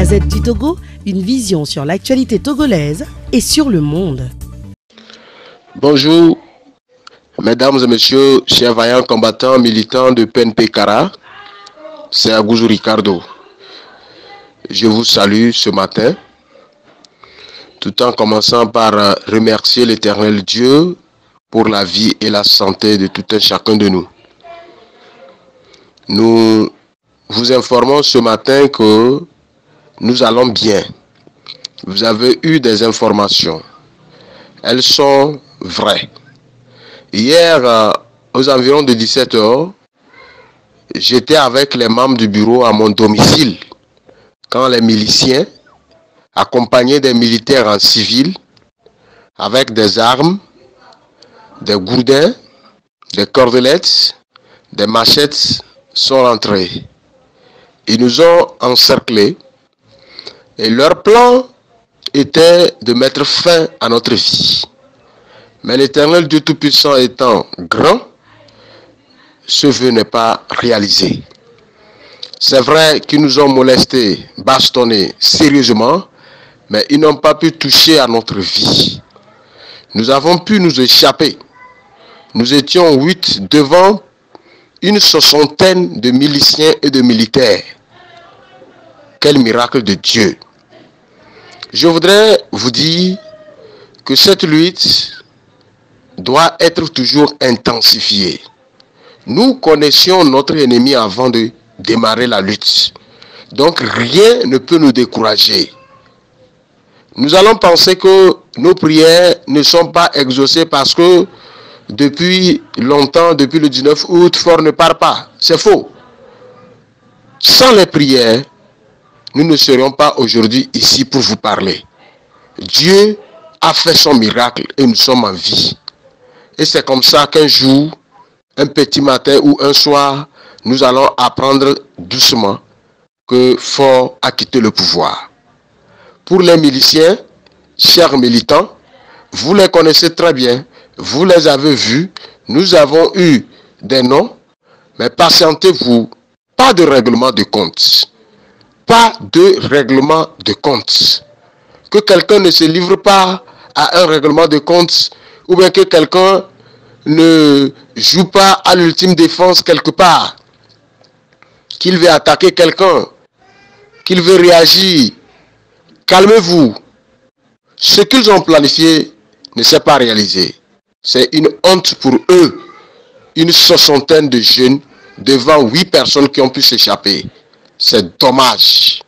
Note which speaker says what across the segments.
Speaker 1: Gazette du Togo, une vision sur l'actualité togolaise et sur le monde.
Speaker 2: Bonjour, mesdames et messieurs, chers vaillants combattants militants de PNP Kara, c'est Agouzou Ricardo. Je vous salue ce matin, tout en commençant par remercier l'Éternel Dieu pour la vie et la santé de tout un chacun de nous. Nous vous informons ce matin que nous allons bien. Vous avez eu des informations. Elles sont vraies. Hier, aux environs de 17h, j'étais avec les membres du bureau à mon domicile quand les miliciens, accompagnés des militaires en civil, avec des armes, des gourdins, des cordelettes, des machettes, sont rentrés. Ils nous ont encerclés et leur plan était de mettre fin à notre vie. Mais l'Éternel Dieu Tout-Puissant étant grand, ce vœu n'est pas réalisé. C'est vrai qu'ils nous ont molestés, bastonnés sérieusement, mais ils n'ont pas pu toucher à notre vie. Nous avons pu nous échapper. Nous étions 8 devant une soixantaine de miliciens et de militaires. Quel miracle de Dieu! Je voudrais vous dire que cette lutte doit être toujours intensifiée. Nous connaissions notre ennemi avant de démarrer la lutte. Donc rien ne peut nous décourager. Nous allons penser que nos prières ne sont pas exaucées parce que depuis longtemps, depuis le 19 août, Fort ne part pas. C'est faux. Sans les prières, nous ne serions pas aujourd'hui ici pour vous parler. Dieu a fait son miracle et nous sommes en vie. Et c'est comme ça qu'un jour, un petit matin ou un soir, nous allons apprendre doucement que Fort a quitté le pouvoir. Pour les miliciens, chers militants, vous les connaissez très bien, vous les avez vus, nous avons eu des noms, mais patientez-vous, pas de règlement de compte. Pas de règlement de compte. Que quelqu'un ne se livre pas à un règlement de compte ou bien que quelqu'un ne joue pas à l'ultime défense quelque part. Qu'il veut attaquer quelqu'un, qu'il veut réagir. Calmez-vous. Ce qu'ils ont planifié ne s'est pas réalisé. C'est une honte pour eux. Une soixantaine de jeunes devant 8 personnes qui ont pu s'échapper. C'est dommage.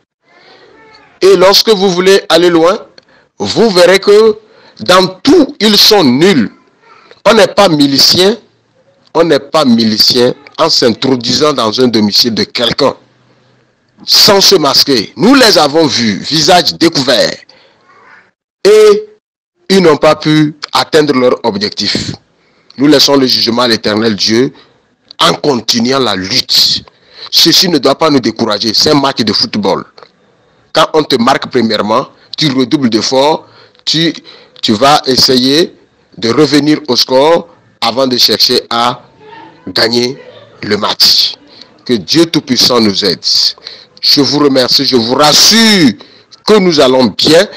Speaker 2: Et lorsque vous voulez aller loin, vous verrez que dans tout, ils sont nuls. On n'est pas milicien en s'introduisant dans un domicile de quelqu'un, sans se masquer. Nous les avons vus, visage découvert. Et ils n'ont pas pu atteindre leur objectif. Nous laissons le jugement à l'Éternel Dieu en continuant la lutte. Ceci ne doit pas nous décourager. C'est un match de football. Quand on te marque premièrement, tu redoubles d'efforts, tu vas essayer de revenir au score avant de chercher à gagner le match. Que Dieu Tout-Puissant nous aide. Je vous remercie, je vous rassure que nous allons bien,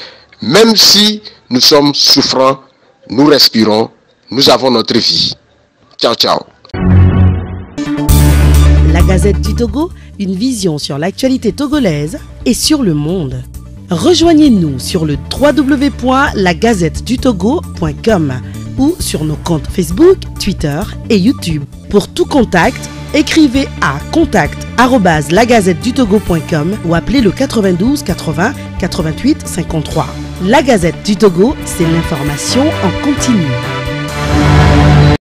Speaker 2: même si nous sommes souffrants, nous respirons, nous avons notre vie. Ciao, ciao.
Speaker 1: La Gazette du Togo, une vision sur l'actualité togolaise et sur le monde. Rejoignez-nous sur le www.lagazettedutogo.com ou sur nos comptes Facebook, Twitter et YouTube. Pour tout contact, écrivez à contact@lagazettedutogo.com ou appelez le 92 80 88 53. La Gazette du Togo, c'est l'information en continu.